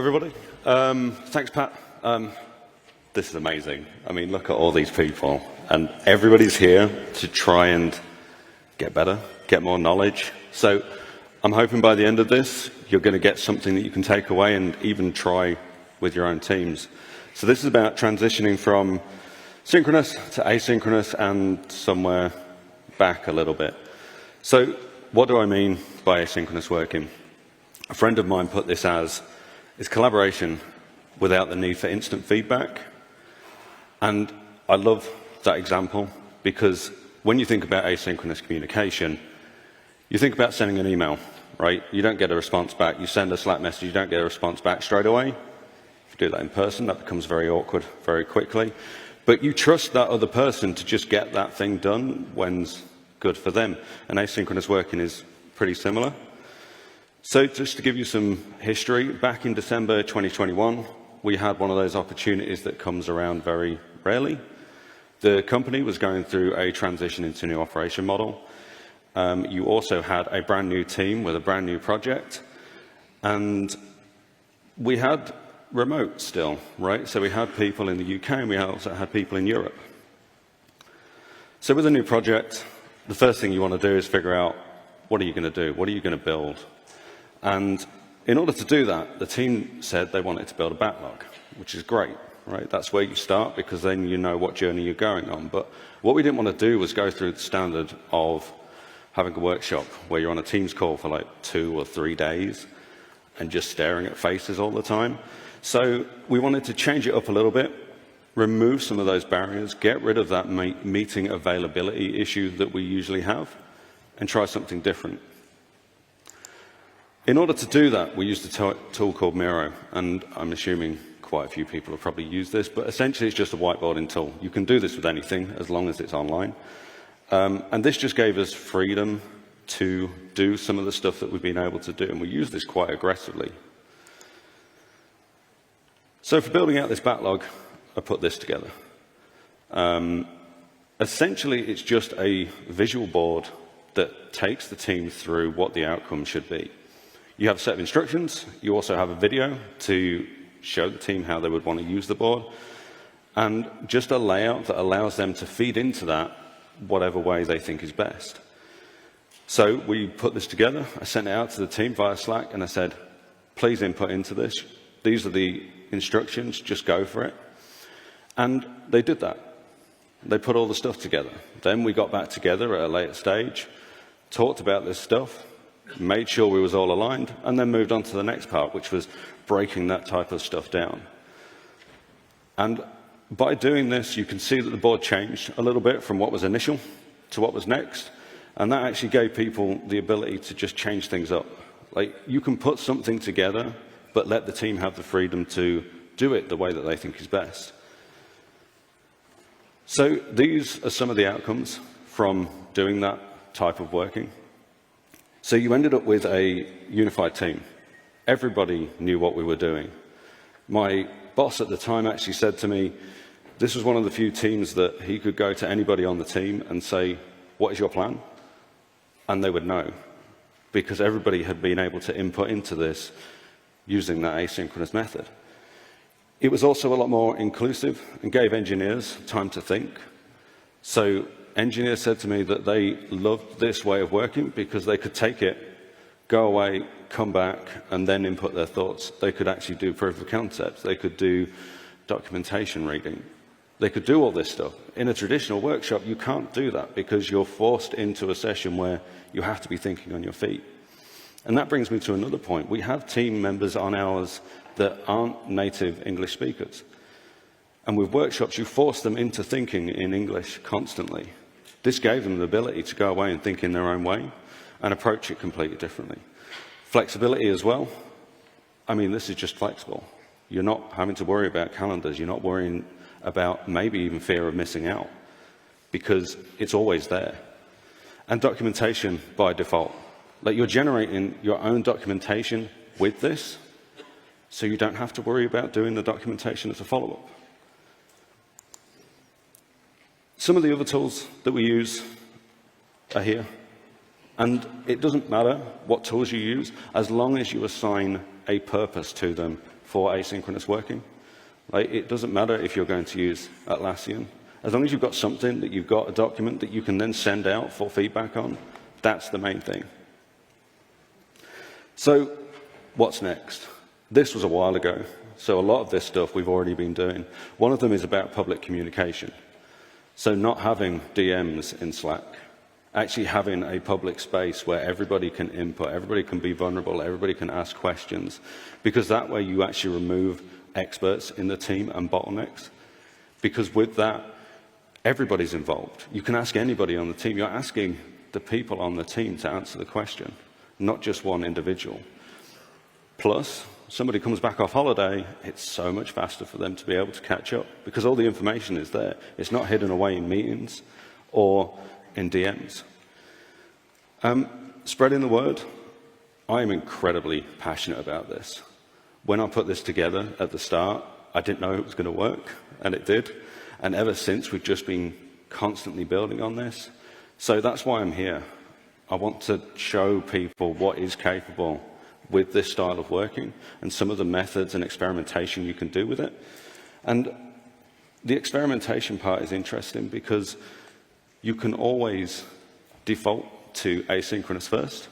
everybody. Thanks, Pat. This is amazing. I mean, look at all these people, and everybody's here to try and get better, get more knowledge. So I'm hoping by the end of this, you're going to get something that you can take away and even try with your own teams. So this is about transitioning from synchronous to asynchronous and somewhere back a little bit. So what do I mean by asynchronous working? A friend of mine put this as, it's collaboration without the need for instant feedback. And I love that example because when you think about asynchronous communication, you think about sending an email, right? You don't get a response back. You send a Slack message, you don't get a response back straight away. If you do that in person, that becomes very awkward very quickly. But you trust that other person to just get that thing done when's good for them. And asynchronous working is pretty similar. So just to give you some history, back in December 2021, we had one of those opportunities that comes around very rarely. The company was going through a transition into a new operation model. You also had a brand new team with a brand new project. And we had remote still, right? So we had people in the UK and we also had people in Europe. So with a new project, the first thing you want to do is figure out, what are you going to do? What are you going to build? And in order to do that, the team said they wanted to build a backlog, which is great, right? That's where you start because then you know what journey you're going on. But what we didn't want to do was go through the standard of having a workshop where you're on a Teams call for like 2 or 3 days and just staring at faces all the time. So we wanted to change it up a little bit, remove some of those barriers, get rid of that meeting availability issue that we usually have, and try something different. In order to do that, we used a tool called Miro, and I'm assuming quite a few people have probably used this, but essentially it's just a whiteboarding tool. You can do this with anything as long as it's online. And this just gave us freedom to do some of the stuff that we've been able to do, and we use this quite aggressively. So for building out this backlog, I put this together. Essentially, it's just a visual board that takes the team through what the outcome should be. You have a set of instructions. You also have a video to show the team how they would want to use the board, and just a layout that allows them to feed into that whatever way they think is best. So we put this together. I sent it out to the team via Slack, and I said, please input into this. These are the instructions. Just go for it. And they did that. They put all the stuff together. Then we got back together at a later stage, talked about this stuff, made sure we was all aligned, and then moved on to the next part, which was breaking that type of stuff down. And by doing this, you can see that the board changed a little bit from what was initial to what was next, and that actually gave people the ability to just change things up. Like, you can put something together, but let the team have the freedom to do it the way that they think is best. So these are some of the outcomes from doing that type of working. So you ended up with a unified team. Everybody knew what we were doing. My boss at the time actually said to me, this was one of the few teams that he could go to anybody on the team and say, what is your plan? And they would know, because everybody had been able to input into this using that asynchronous method. It was also a lot more inclusive and gave engineers time to think. So engineers said to me that they loved this way of working because they could take it, go away, come back, and then input their thoughts. They could actually do proof of concepts. They could do documentation reading. They could do all this stuff. In a traditional workshop, you can't do that because you're forced into a session where you have to be thinking on your feet. And that brings me to another point. We have team members on ours that aren't native English speakers. And with workshops, you force them into thinking in English constantly. This gave them the ability to go away and think in their own way and approach it completely differently. Flexibility as well. I mean, this is just flexible. You're not having to worry about calendars. You're not worrying about maybe even fear of missing out because it's always there. And documentation by default. Like, you're generating your own documentation with this, so you don't have to worry about doing the documentation as a follow-up. Some of the other tools that we use are here. And it doesn't matter what tools you use, as long as you assign a purpose to them for asynchronous working. Like, it doesn't matter if you're going to use Atlassian. As long as you've got something that you've got a document that you can then send out for feedback on, that's the main thing. So what's next? This was a while ago, so a lot of this stuff we've already been doing. One of them is about public communication. So not having DMs in Slack, actually having a public space where everybody can input, everybody can be vulnerable, everybody can ask questions, because that way you actually remove experts in the team and bottlenecks. Because with that, everybody's involved. You can ask anybody on the team. You're asking the people on the team to answer the question, not just one individual. Plus, somebody comes back off holiday, it's so much faster for them to be able to catch up because all the information is there. It's not hidden away in meetings or in DMs. Spreading the word, I am incredibly passionate about this. When I put this together at the start, I didn't know it was going to work, and it did. And ever since, we've just been constantly building on this. So that's why I'm here. I want to show people what is capable with this style of working and some of the methods and experimentation you can do with it. And the experimentation part is interesting because you can always default to asynchronous first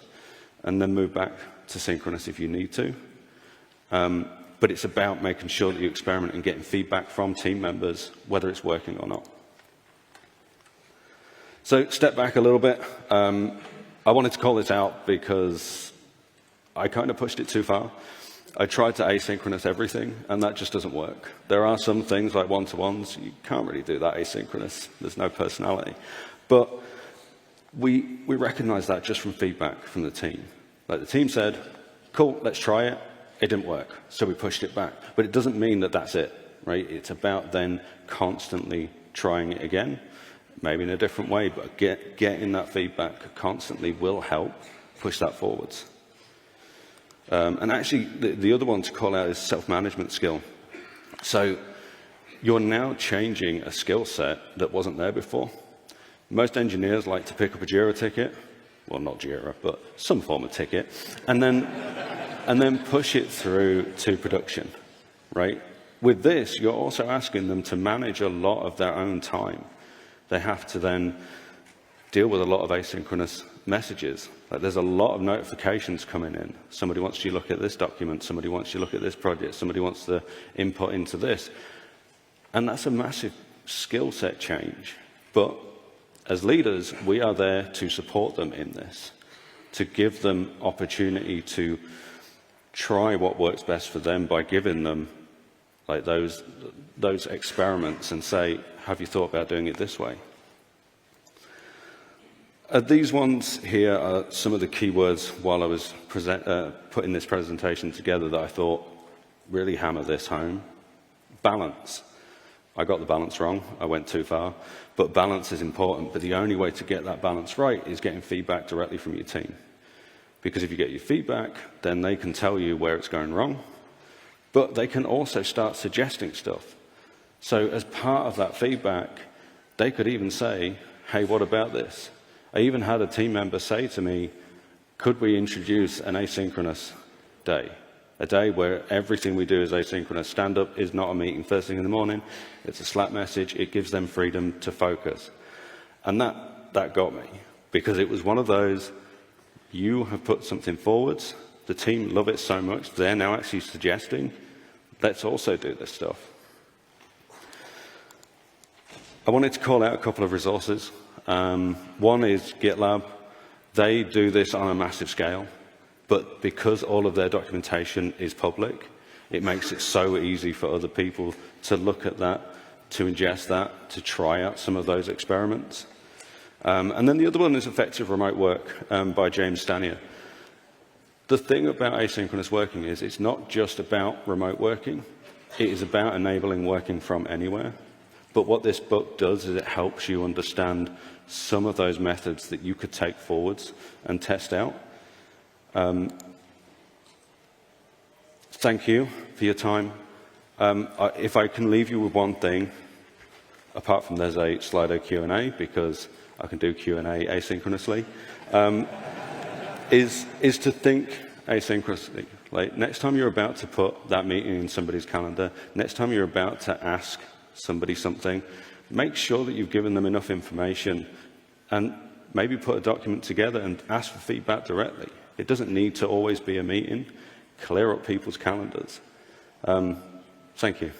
and then move back to synchronous if you need to. But it's about making sure that you experiment and getting feedback from team members, whether it's working or not. So step back a little bit. I wanted to call this out because I kind of pushed it too far. I tried to asynchronous everything, and that just doesn't work. There are some things like one-to-ones, you can't really do that asynchronous. There's no personality. But we recognize that just from feedback from the team. Like the team said, cool, let's try it. It didn't work, so we pushed it back. But it doesn't mean that that's it, right? It's about then constantly trying it again, maybe in a different way, but getting that feedback constantly will help push that forwards. And actually, the other one to call out is self-management skill. So you're now changing a skill set that wasn't there before. Most engineers like to pick up a Jira ticket, well, not Jira, but some form of ticket, and then push it through to production, right? With this, you're also asking them to manage a lot of their own time. They have to then deal with a lot of asynchronous messages. Like there's a lot of notifications coming in. Somebody wants you to look at this document, somebody wants you to look at this project, somebody wants to input into this. And that's a massive skill set change. But as leaders, we are there to support them in this, to give them opportunity to try what works best for them by giving them like those experiments and say, have you thought about doing it this way? These ones here are some of the keywords while I was putting this presentation together that I thought really hammer this home. Balance. I got the balance wrong. I went too far. But balance is important. But the only way to get that balance right is getting feedback directly from your team. Because if you get your feedback, then they can tell you where it's going wrong. But they can also start suggesting stuff. So as part of that feedback, they could even say, hey, what about this? I even had a team member say to me, could we introduce an asynchronous day? A day where everything we do is asynchronous. Stand-up is not a meeting first thing in the morning. It's a Slack message. It gives them freedom to focus. And that got me, because it was one of those, you have put something forwards. The team love it so much, they're now actually suggesting, let's also do this stuff. I wanted to call out a couple of resources. One is GitLab. They do this on a massive scale, but because all of their documentation is public, it makes it so easy for other people to look at that, to ingest that, to try out some of those experiments. And then the other one is Effective Remote Work by James Stanier. The thing about asynchronous working is it's not just about remote working. It is about enabling working from anywhere. But what this book does is it helps you understand some of those methods that you could take forwards and test out. Thank you for your time. If I can leave you with one thing, apart from there's a Slido Q&A, because I can do Q&A asynchronously, is to think asynchronously. Like, next time you're about to put that meeting in somebody's calendar, next time you're about to ask somebody something, make sure that you've given them enough information and maybe put a document together and ask for feedback directly. It doesn't need to always be a meeting. Clear up people's calendars. Thank you.